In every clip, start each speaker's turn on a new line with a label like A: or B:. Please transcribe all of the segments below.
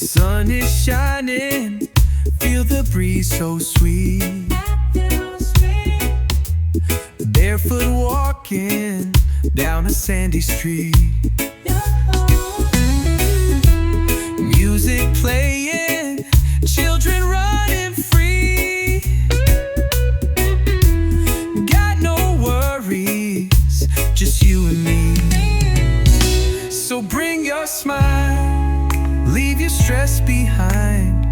A: Sun is shining, feel the breeze so sweet. Barefoot walking down a sandy street. Music playing, children running free. Got no worries, just you and me. So bring your smile, leave your stress behind.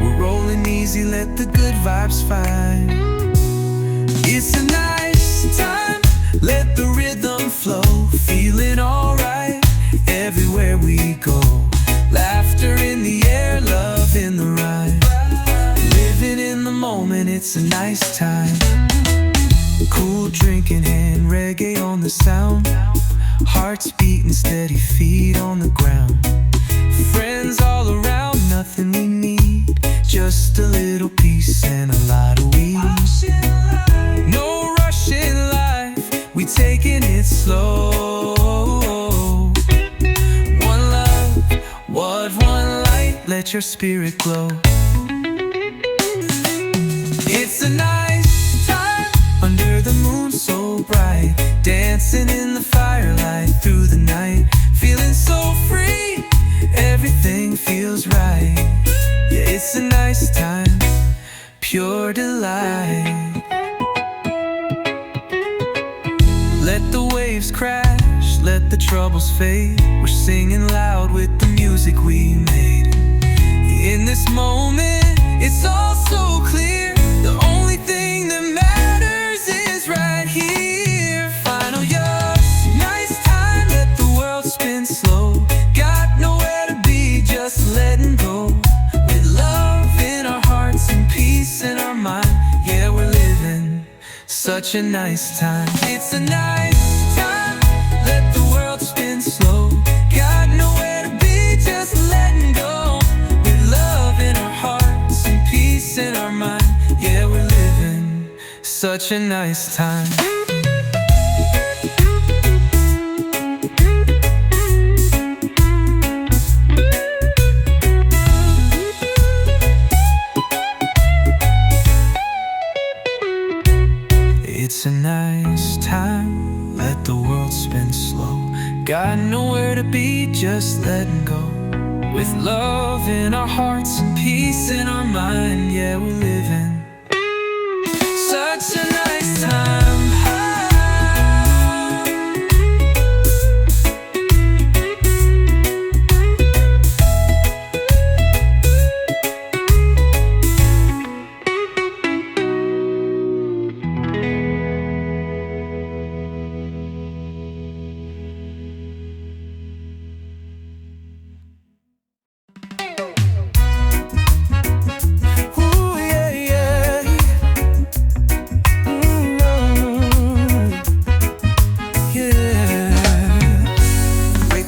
A: We're rolling easy, let the good vibes find. It's a nice time, let the rhythm flow. Feeling alright everywhere we go. Laughter in the air, love in the rhyme. Living in the moment, it's a nice time. Cool drink in hand, reggae on the sound. Hearts beating steady, feet on the ground. Friends all around, nothing we need, just a little peace and a lot of weed. No rush in life, we taking it slow. One love, one light, let your spirit glow. It's a nice time, under the moon so bright. Dancing in the firelight through the night. Feeling so free, everything feels right. Yeah, it's a nice time, pure delight. Let the waves crash, let the troubles fade. We're singing loud with the music we made. In this moment, it's all so clear. The only thing that matters is right here. Final years, nice time, let the world spin slow. Got nowhere to be, just letting go. With love in our hearts and peace in our mind. Yeah, we're living such a nice time. It's a nice time, let the world spin slow. Got nowhere to be, just letting go. With love in our hearts and peace in our mind. Yeah, we're living such a nice time. It's a nice time, let the world spin slow. Got nowhere to be, just letting go. With love in our hearts and peace in our mind. Yeah, we're living such a nice time.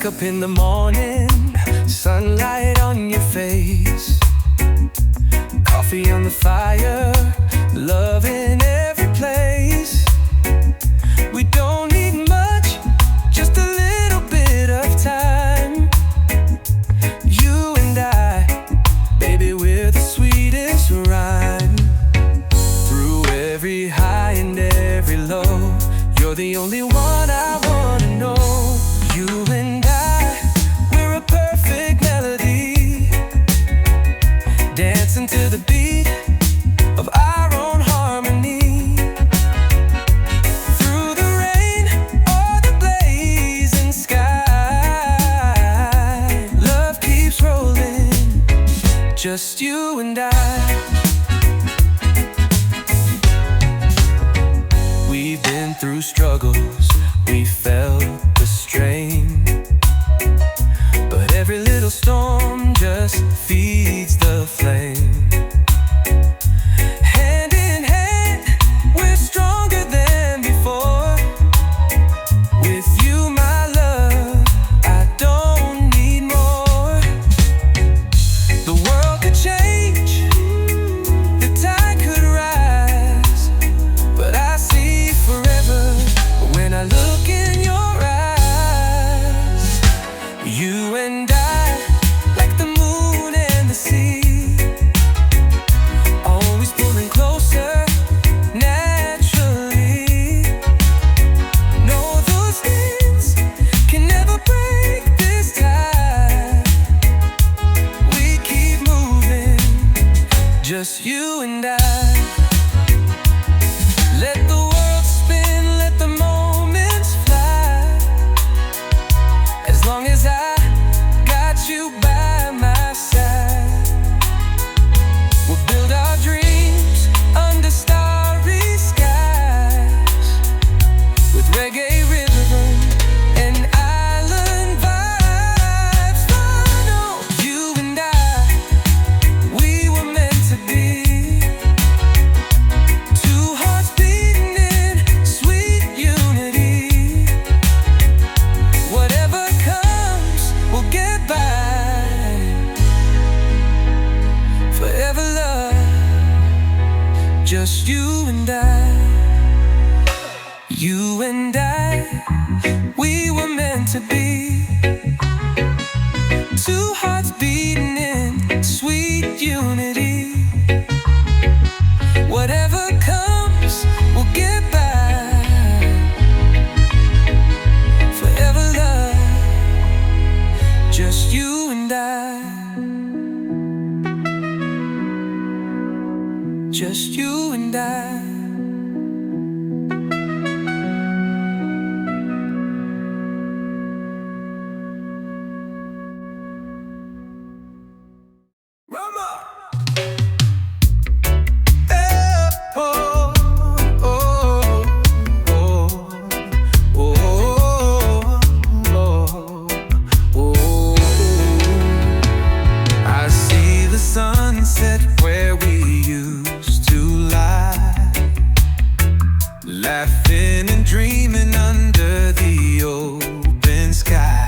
A: Up in the morning, sunlight on your face, coffee on the fire, love in every place. We don't need much, just a little bit of time. You and I, baby, we're the sweetest rhyme. Through every high and every low, you're the only one I wanna know. You and dancing to the beat of our own harmony. Through the rain or the blazing sky, love keeps rolling, just you and I. We've been through struggles, we felt the strain, but every little storm just feeds the flame. Hand in hand, we're stronger than before. With you, my love, I don't need more. The world could change, the tide could rise, but I see forever when I look in your eyes. just you and I. You and I, we were meant to be. Two hearts beating in sweet unity. Whatever comes, we'll get by. Forever love, just you and I. Just you and I. Laughing and dreaming under the open sky.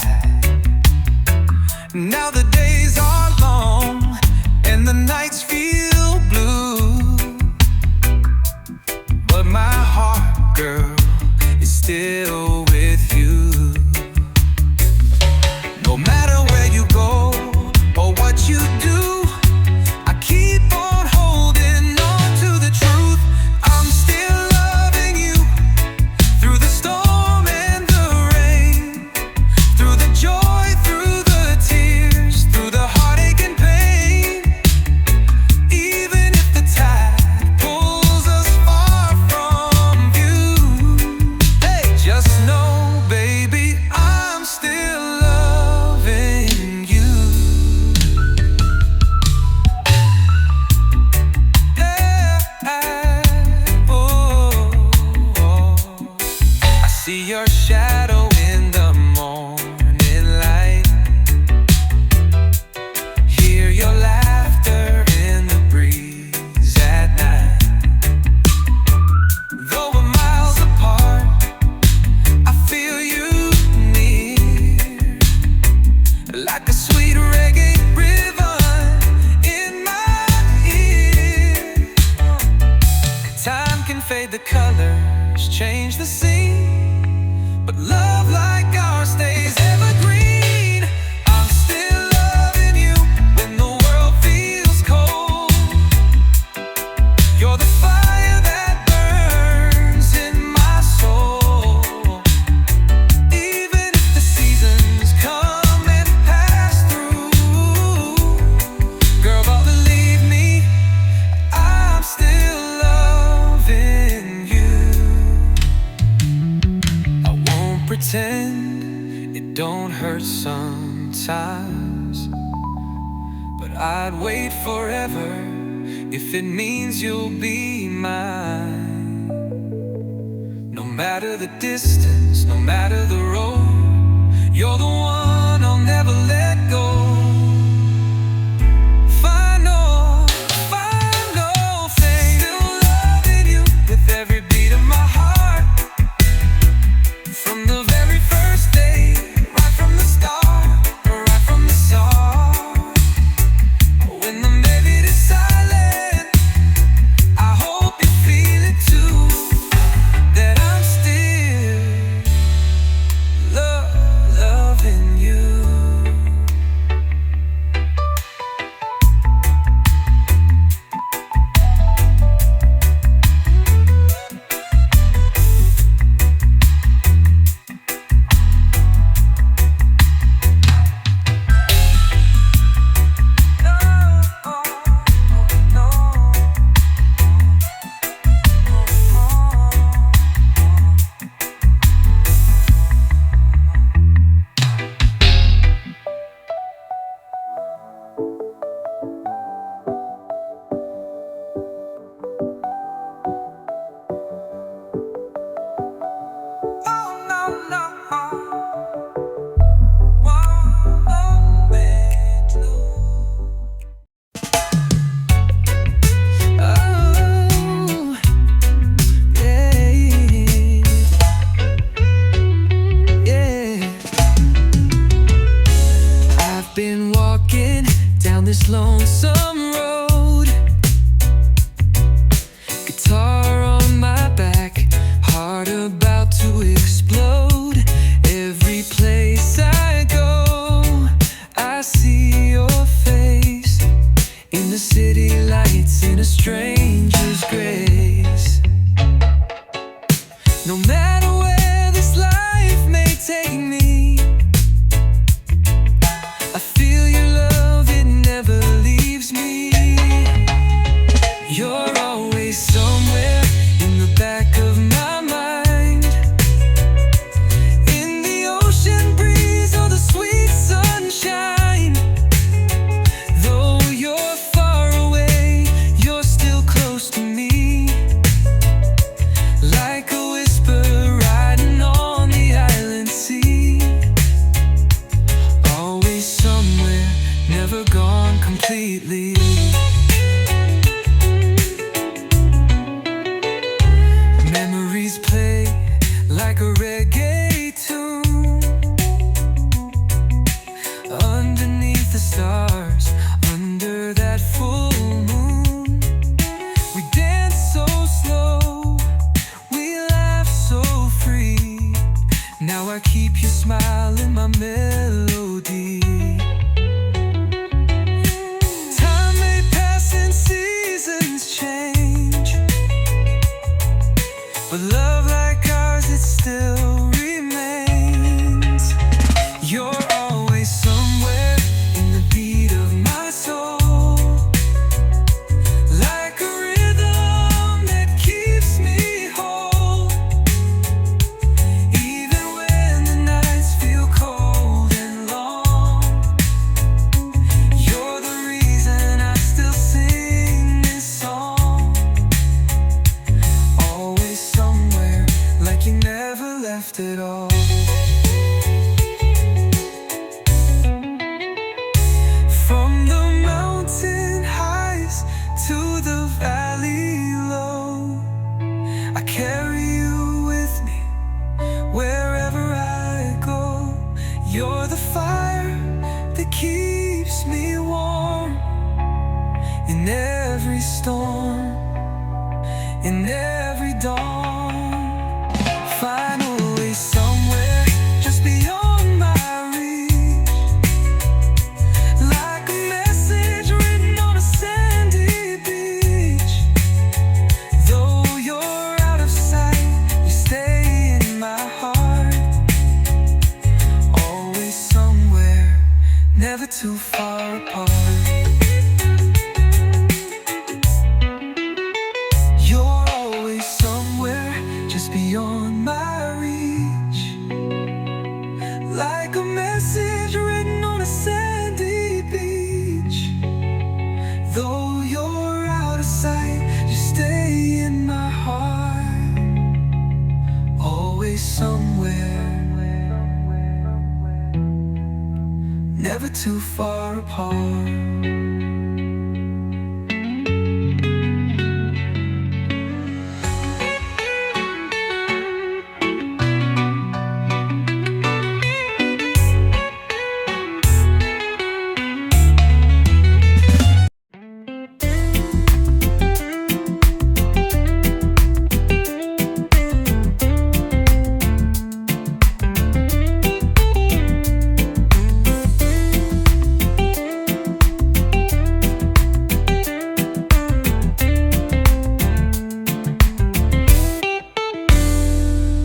A: Now the days are long and the nights feel blue, but my heart, girl, is still with you. No matter where you go or what you do, I keep on holding on to the truth. I'm still loving you through the storm and the rain, through the joy, through the tears, through the heartache and pain. Even if the tide pulls us far from you, hey, just know, baby, I'm still loving you. I see your shadow in the morning light, hear your laughter in the breeze at night. Though we're miles apart, I feel you near, like a sweet reggae rhythm in my ear. Time can fade the colors, change the scene, but love like ours stays evergreen. I'm still loving you when the world feels cold. You're the fire that burns in my soul. Even if the seasons come and pass through, girl, but believe me, I'm still loving you. I won't pretend it don't hurt sometimes, but I'd wait forever if it means you'll be mine. No matter the distance, no matter the road, you're the one I'll never let go. Final thing, still loving you with every beat of my heart. From the very first day, right from the start, right from the start. When the melody is silent, I hope you feel it too, that I'm still loving you. completely. Memories play like a reggae tune underneath the stars, under that full moon. We dance so slow, we laugh so free. Now I keep your smile in my melody. Time may pass and seasons change, but love like ours, it still remains. You're always somewhere in the beat of my soul, like a rhythm that keeps me whole. Even when the nights feel cold and long, you're the reason I still sing this song. Always somewhere, like you never left at all. From the mountain highs to the valley low, I carry you with me wherever I go. You're the fire that keeps me warm in every storm, in every dawn. Finally somewhere just beyond my reach, like a message written on a sandy beach. Though you're out of sight, you stay in my heart. Always somewhere, never too far apart. You're always somewhere just beyond my reach, like a message written on a sandy beach. Though you're out of sight, you stay in my heart. Always somewhere, never too far apart.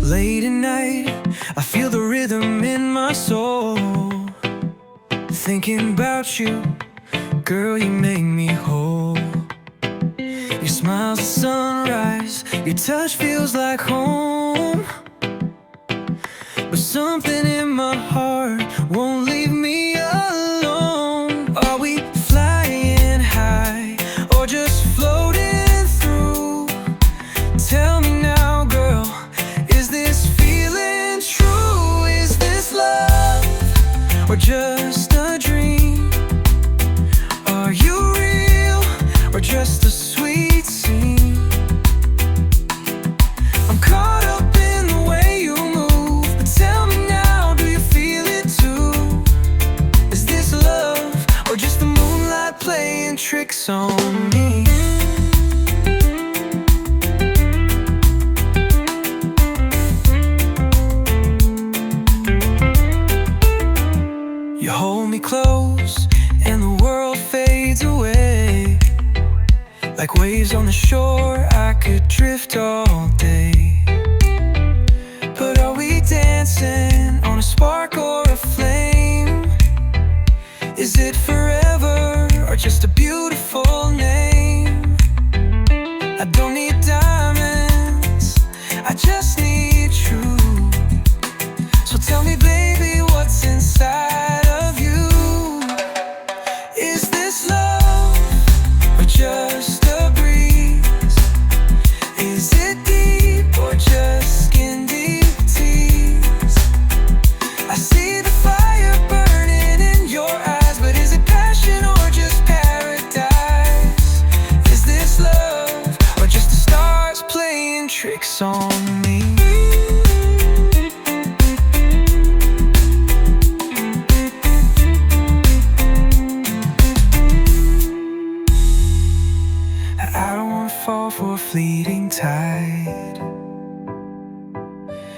A: Late at night, I feel the rhythm in my soul. Thinking about you, girl, you make me whole. Your smile's a sunrise, your touch feels like home. But something in my heart won't leave me alone. Are we flying high or just floating through? Tell me now, girl, is this feeling true? Is this love or just a dream? Are you real or just a sweet scene? I'm caught up in the way you move, but tell me now, do you feel it too? Is this love or just the moonlight playing tricks on me? You hold me close and the world fades away. Like waves on the shore, I could drift all day. But are we dancing on a spark or a flame? Is it forever or just a beautiful name? I don't need diamonds, I just need truth. So tell me, baby, what's inside of you? Is this love or just a breeze? Is it deep or just skin deep tease? I see the fire burning in your eyes, but is it past? this on me. I don't wanna fall for a fleeting tide.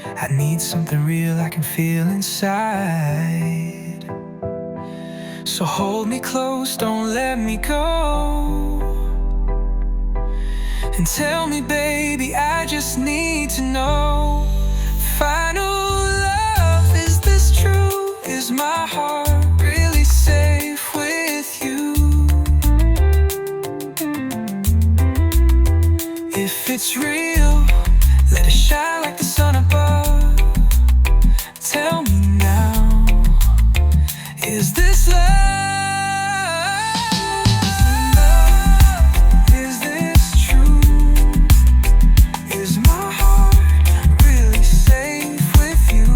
A: I need something real I can feel inside. So hold me close, don't let me go. And tell me, baby, I just need to know. Final love, is this true? Is my heart really safe with you? If it's real, let it shine like the sun above. Tell me now, is this love? Is this true? Is my heart really safe with you?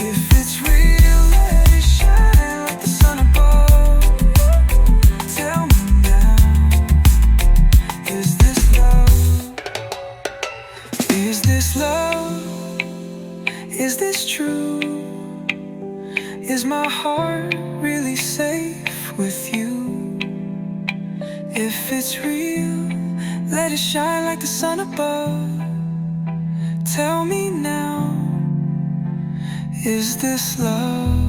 A: If it's real, let it shine like the sun above. Tell me now, is this love? Is this love? Is this true? Is my heart really safe with you? If it's real, let it shine like the sun above. Tell me now, is this love?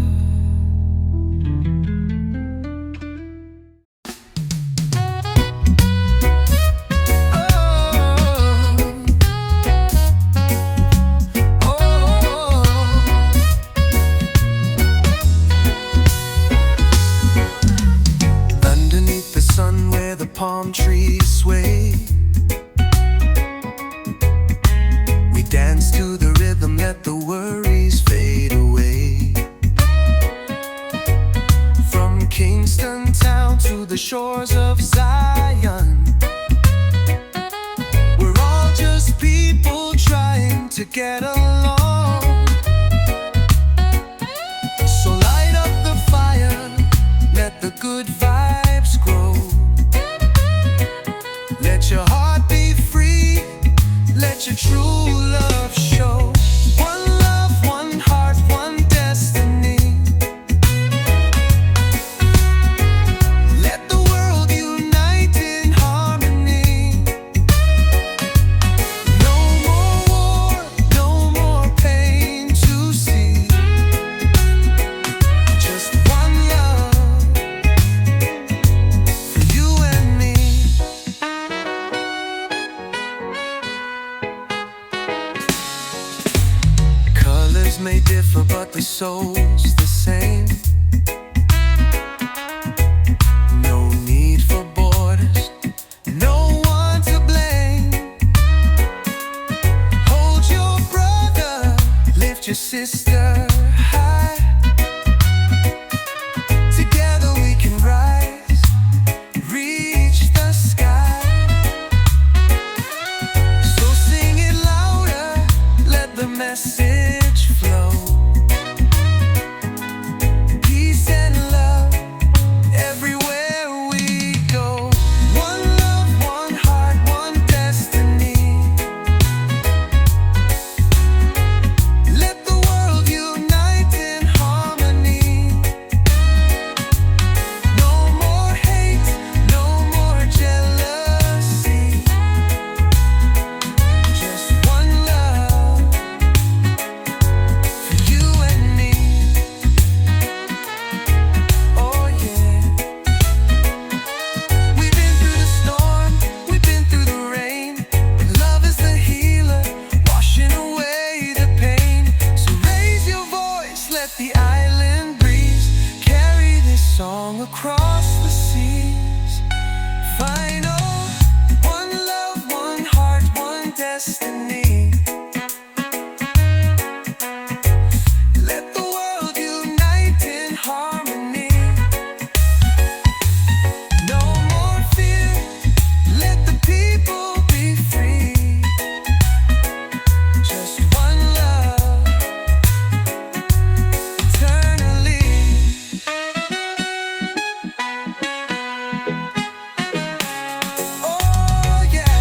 B: Palm trees sway. We dance to the rhythm, let the worries fade away. From Kingston town to the shores of Zion, we're all just people trying to get along. So light up the fire, let the good vibes grow. Let your heart be free, let your true love show. One love, one heart, one destiny. Let the world unite in harmony. No more war, no more pain to see. Just one love for you and me. May differ, but the soul's the same. No need for borders, no one to blame. Hold your brother, lift your sister high. Together we can rise, reach the sky. So sing it louder, let the message flow. Peace and love everywhere we go. One love, one heart, one destiny. Let the world unite in harmony. No more hate, no more jealousy. Just one love for you and me. Oh yeah. We've been through the storm, we've been through the rain, but love is the healer, washing away the pain. So raise your voice, let the island breeze carry this song across the seas. Final, one love, one heart, one destiny. Let the world unite in harmony. No more fear, let the people be free. Just one love, eternally. Oh yeah.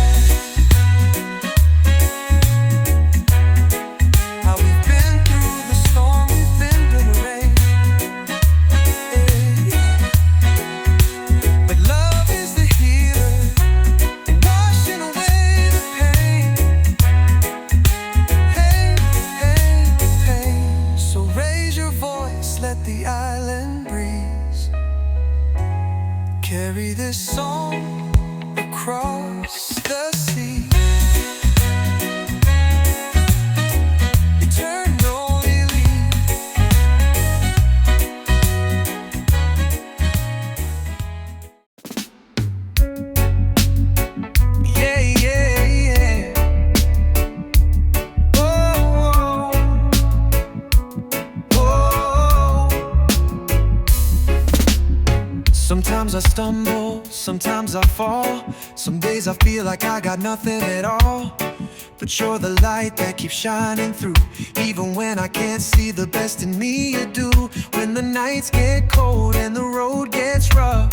B: carry this song across the sea. Eternally. Yeah, yeah, yeah. Oh, oh, oh. Sometimes I stumble, sometimes I fall. Some days I feel like I got nothing at all. But you're the light that keeps shining through. Even when I can't see the best in me, you do. When the nights get cold and the road gets rough,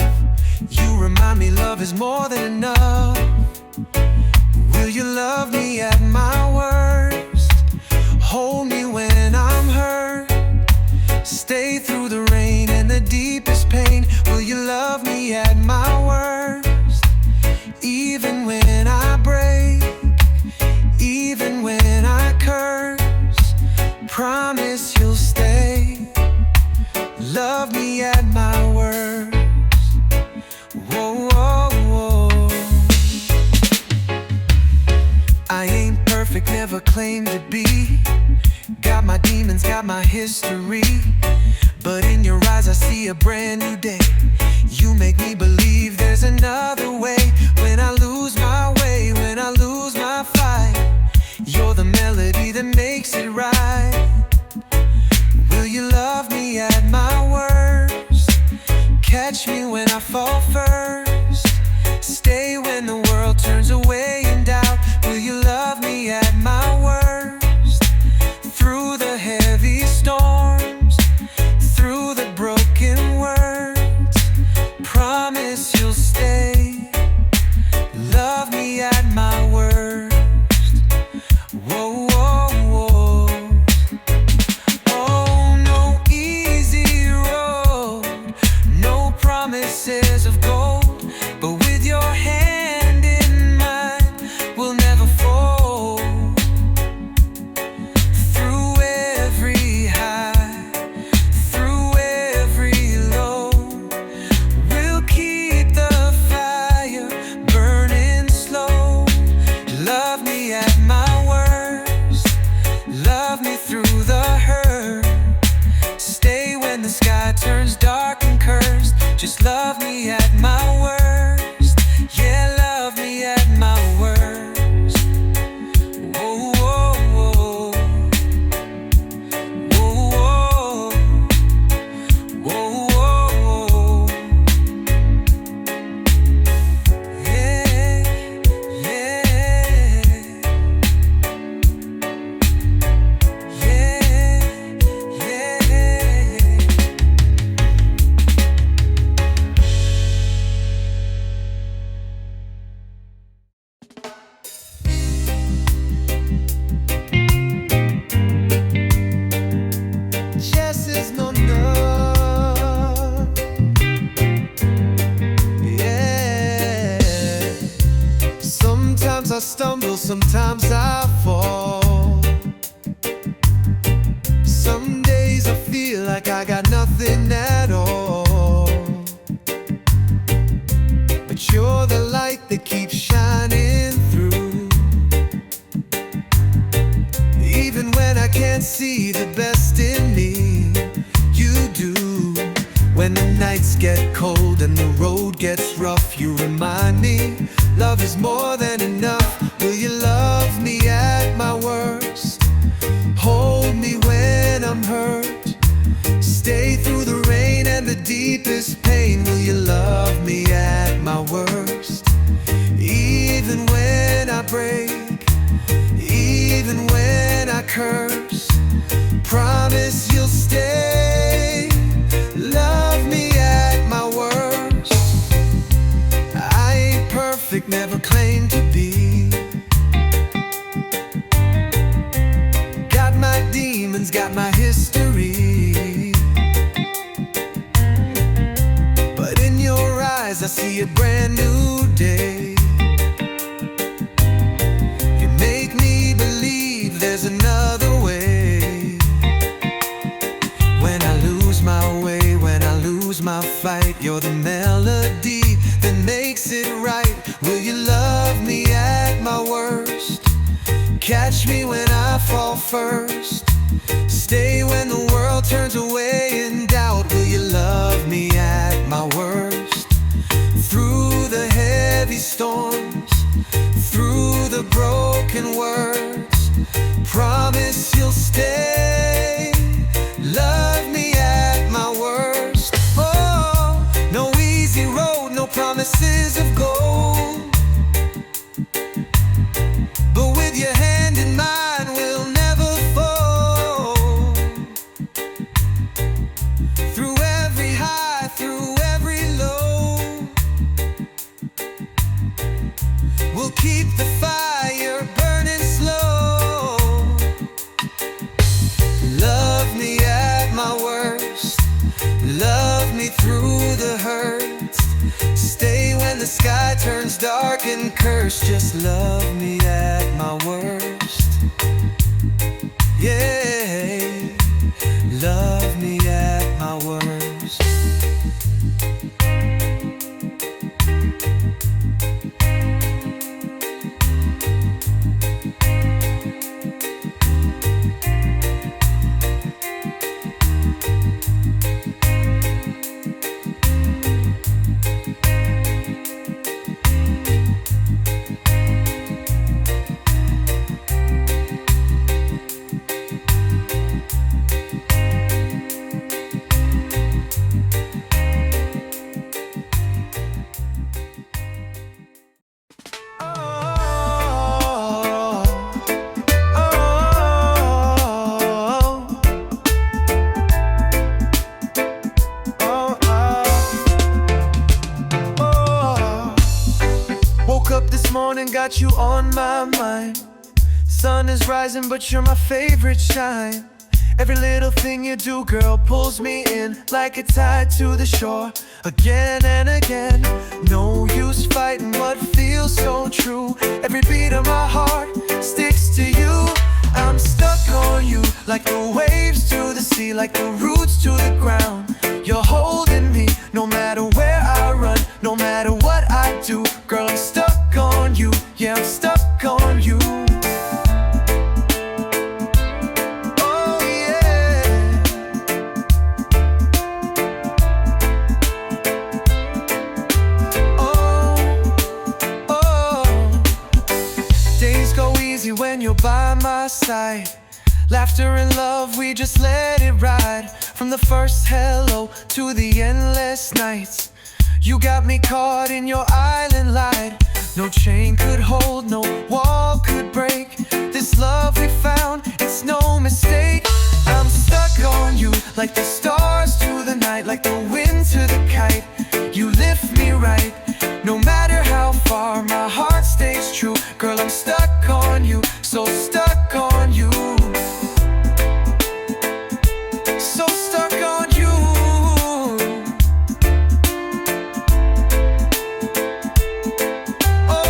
B: you remind me love is more than enough. Will you love me at my worst? Hold me when I'm hurt. Stay through the rain and the deepest pain. Will you love me at my worst? Even when I break, even when I curse, promise you'll stay. Love me at my worst. Whoa, whoa, whoa. I ain't perfect, never claimed to be. Got my demons, got my history. But in your eyes I see a brand new day. You make me believe there's another way. When I lose my way, when I lose my fight, you're the melody that makes it right. Will you love me at my worst? Catch me when I fall first. Stay when the world turns away in doubt. Will you love me at my worst? Through the heavy storms, through the broken words, promise you'll stay. Love me at my worst. Whoa, whoa, whoa. Oh, no easy road, no promises of gold, but with your hand in mine, we'll never fold. Through every high, through every low, we'll keep the fire burning slow. Love me at my worst. Love me through the hurt. Stay when the sky turns dark and cursed. Just love me at my worst. Yeah, love me at my worst. Whoa, whoa, whoa. Whoa, whoa. Whoa, whoa. Yeah, yeah. Yes is no no. Yeah. Sometimes I stumble, sometimes I fall. Some days I feel like I got nothing at all. But you're the light that keeps shining through. Even when I can't see the best in me, you do. When the nights get cold and the road gets rough, you remind me love is more than enough. Will you love me at my worst? Hold me when I'm hurt. Stay through the rain and the deepest pain. Will you love me at my worst? Even when I break, even when I curse, promise you'll stay. Love me at my worst. I ain't perfect, never claimed to be. Got my demons, got my history. But in your eyes I see a brand new day. You make me believe there's another way. When I lose my way, when I lose my fight, you're the melody makes it right. Will you love me at my worst? Catch me when I fall first. Stay when the world turns away in doubt. Will you love me at my worst? Through the heavy storms, through the broken words, promise you'll stay. Love me at my worst. Oh, no easy road, no promises of gold, but with your hand in mine we'll never fall. Through every high, through every low, we'll keep the fire burning slow. Love me at my worst. Love me through the hurts. Stay when the sky turns dark and cursed. Just love me at my worst. Yeah, love me at my worst. Got you on my mind. Sun is rising, but you're my favorite shine. Every little thing you do, girl, pulls me in like a tide to the shore. Again and again, no use fighting what feels so true. Every beat of my heart sticks to you. I'm stuck on you, like the waves to the sea, like the roots to the ground. You're holding me, no matter where I run, no matter what I do. Girl, I'm stuck on you, yeah, I'm stuck on you. Oh yeah. Oh, oh. Days go easy when you're by my side. Laughter and love, we just let it ride. From the first hello to the endless nights, you got me caught in your island light. No chain could hold, no wall could break. This love we found, it's no mistake. I'm stuck on you, like the stars to the night, like the wind to the kite. You lift me right, no matter how far, my heart stays true. Girl, I'm stuck on you, so stuck on you. So stuck on you. Oh.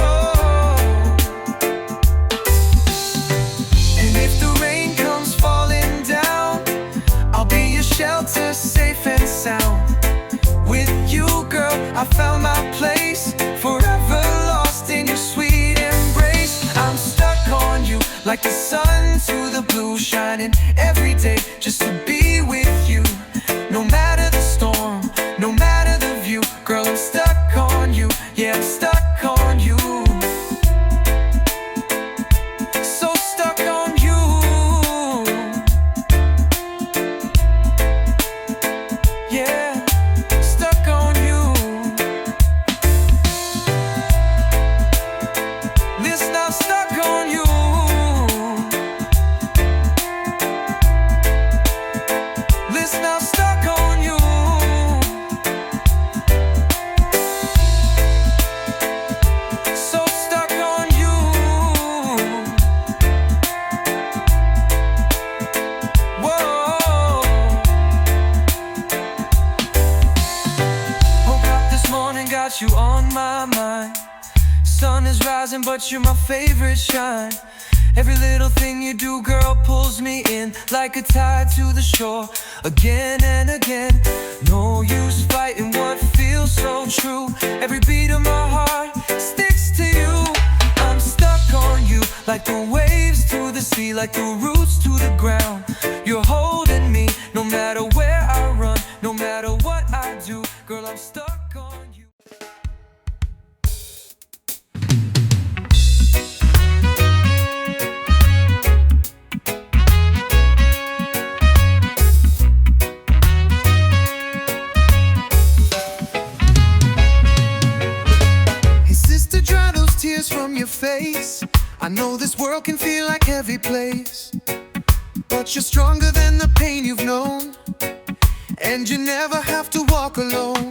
B: And if the rain comes falling down, I'll be your shelter, safe and sound. With you, girl, I found my place, forever lost in your sweet embrace. I'm stuck on you, like the sun to the blue, shining every day just to be with you. No matter the storm, no matter the view, girl, I'm stuck on you, yeah, I'm stuck on you. So stuck on you. Yeah, stuck on you. Listen, I'm stuck on you. Listen, I'm stuck on you. So stuck on you. Whoa. Woke up this morning, got you on my mind. Sun is rising, but you're my favorite shine. Every little thing you do, girl, pulls me in like a tide to the shore. Again and again, no use fighting what feels so true. Every beat of my
A: like the roots to the ground. You're holding me, no matter where I run, no matter what I do. Girl, I'm stuck on you.
B: From your face, I know this world can feel like heavy place, but you're stronger than the pain you've known, and you never have to walk alone.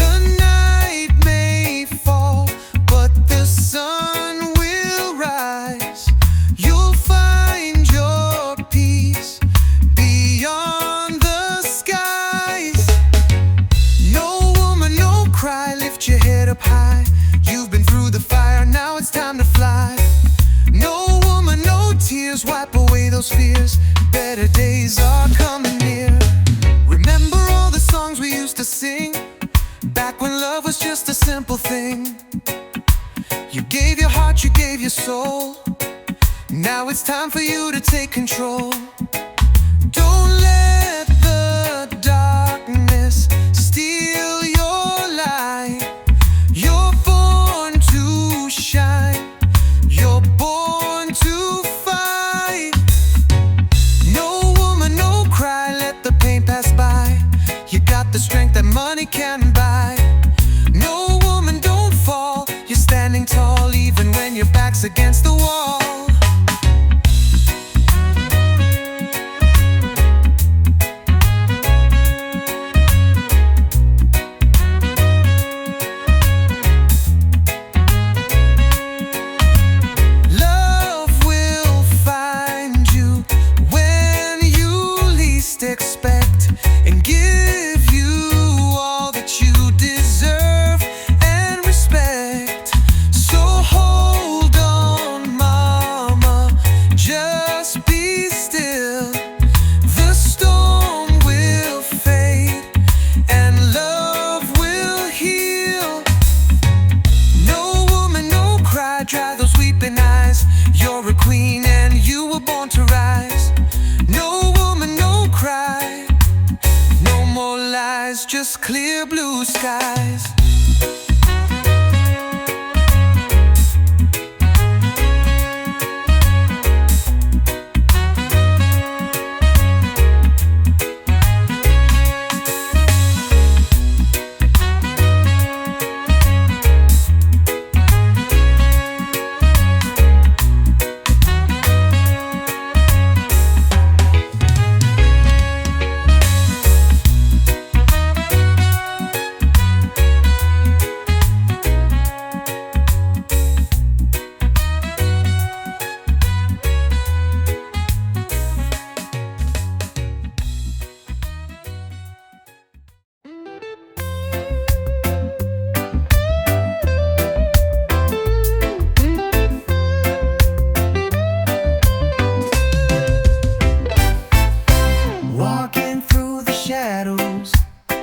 B: The night may fall, but the sun will rise. You'll find your peace beyond the skies. No woman, no cry, lift your head up high. You've been through the fire, now it's time to fly. No woman, no tears, wipe away those fears. Better days are coming near. Remember all the songs we used to sing, back when love was just a simple thing. You gave your heart, you gave your soul. Now it's time for you to take control. Don't let the darkness steal your light. You're born to shine, you're born to fight. No woman, no cry, let the pain pass by. You got the strength that money can't buy. No woman, don't fall, you're standing tall even when your back's against the wall. Expect and give you all that you deserve and respect. So hold on, mama, just be still. The storm will fade and love will heal. No woman, no cry, dry those weeping eyes. You're a queen and you were born to rise. No woman, no cry, no more lies, just clear blue skies.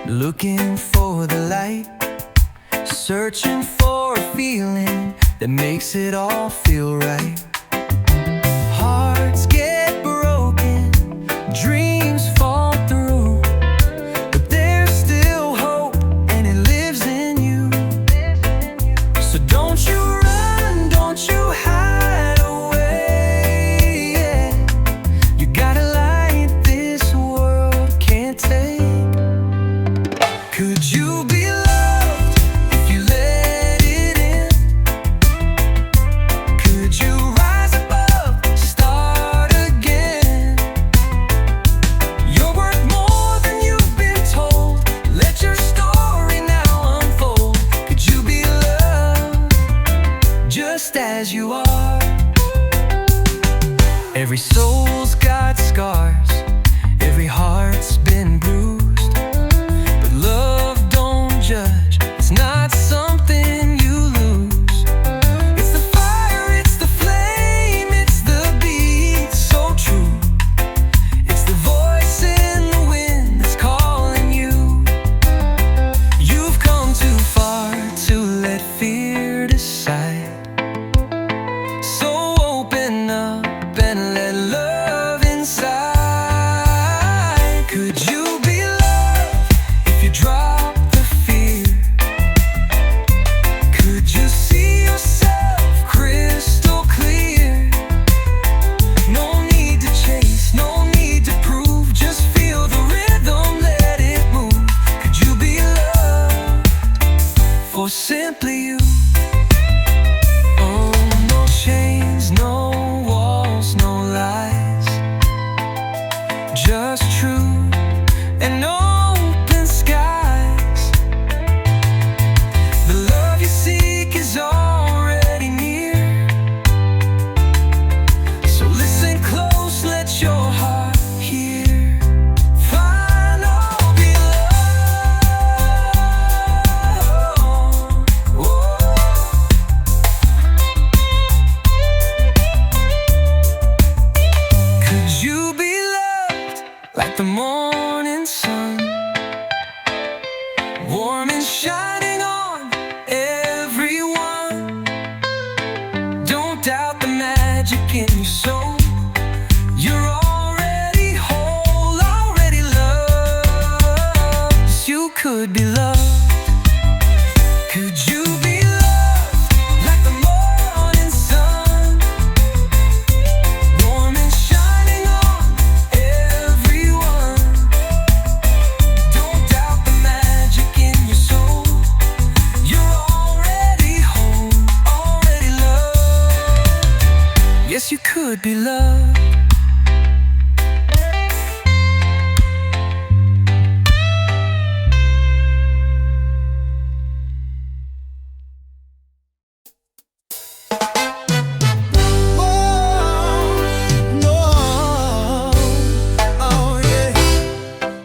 B: Looking for the light, searching for a feeling that makes it all feel right. Hearts get broken, dreams fall through, but there's still hope and it lives in you. So don't you run, don't you hide away, yeah. You got a light this world can't take. Could you be loved if you let it in? Could you rise above, start again? You're worth more than you've been told. Let your story now unfold. Could you be loved just as you are? Every soul's got scars, every heart's been bruised, but love don't
A: simply you. Oh, no chains, no walls, no lies, just truth and open skies. The love you seek is already near, so listen close, let your heart hear. Find all belong. Could you be loved like the morning sun, warm and shining on everyone? Don't doubt the magic in your soul. You're already whole, already loved. Yes, you could be loved. Could you be loved like the morning sun, warm and shining on everyone? Don't doubt the magic in your soul. You're already home, already loved. Yes, you could be loved.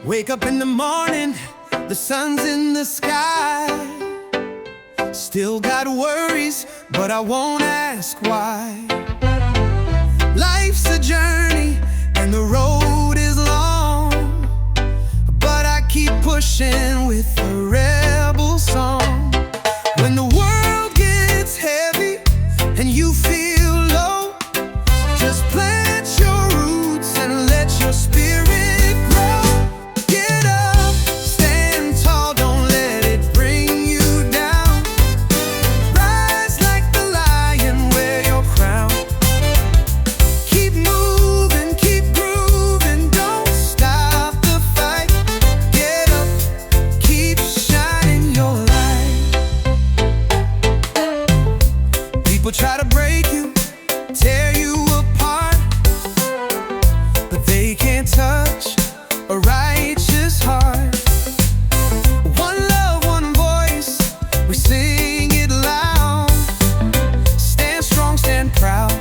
B: Wake up in the morning, the sun's in the sky. Still got worries, but I won't ask why. Life's a journey and the road is long, but I keep pushing with a rebel song. When the world gets heavy and you feel low, just plant your roots and let your spirit grow. Get up, stand tall, don't let it bring you down. Rise like the lion, wear your crown. Keep moving, keep grooving, don't stop the fight. Get up, keep shining your light. People try to break you, tear you apart, but they can't touch a righteous heart. One love, one voice, we sing it loud. Stand strong, stand proud,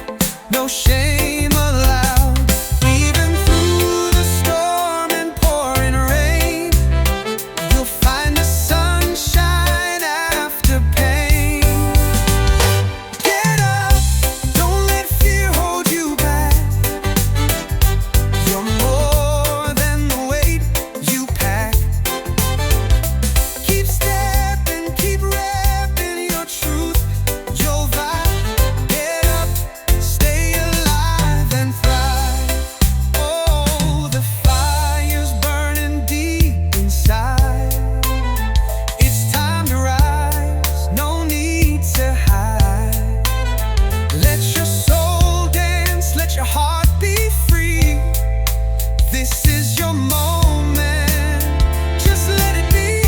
B: no shame allowed. Even through the storm and pouring rain, you'll find the sunshine after pain. Get up, don't let fear hold you back. You're more than the weight you pack. Keep stepping, keep rapping your truth, your vibe. Get up, stay alive and thrive. Oh, the fire's burning deep inside. It's time to rise, no need to hide. Let your soul dance, let your heart be free. This is your moment, just let it be.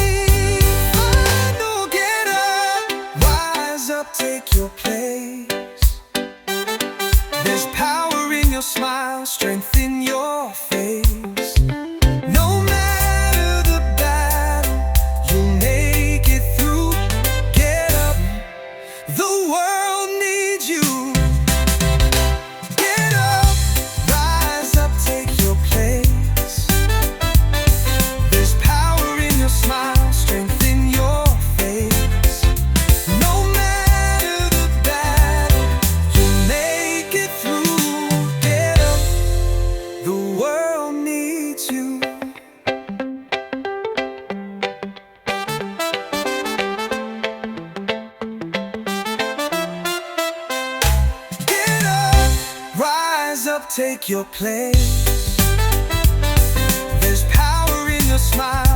B: Final, get up, rise up, take your place. There's power in your smile, strength in your face. No matter the battle, you'll make it through. Get up, the world needs you. Get up, rise up, take your place. There's power in your smile, strength in your face. No matter the battle, you'll make it through. Get up, the world needs you. Get up, rise up, take your place. There's power in your smile,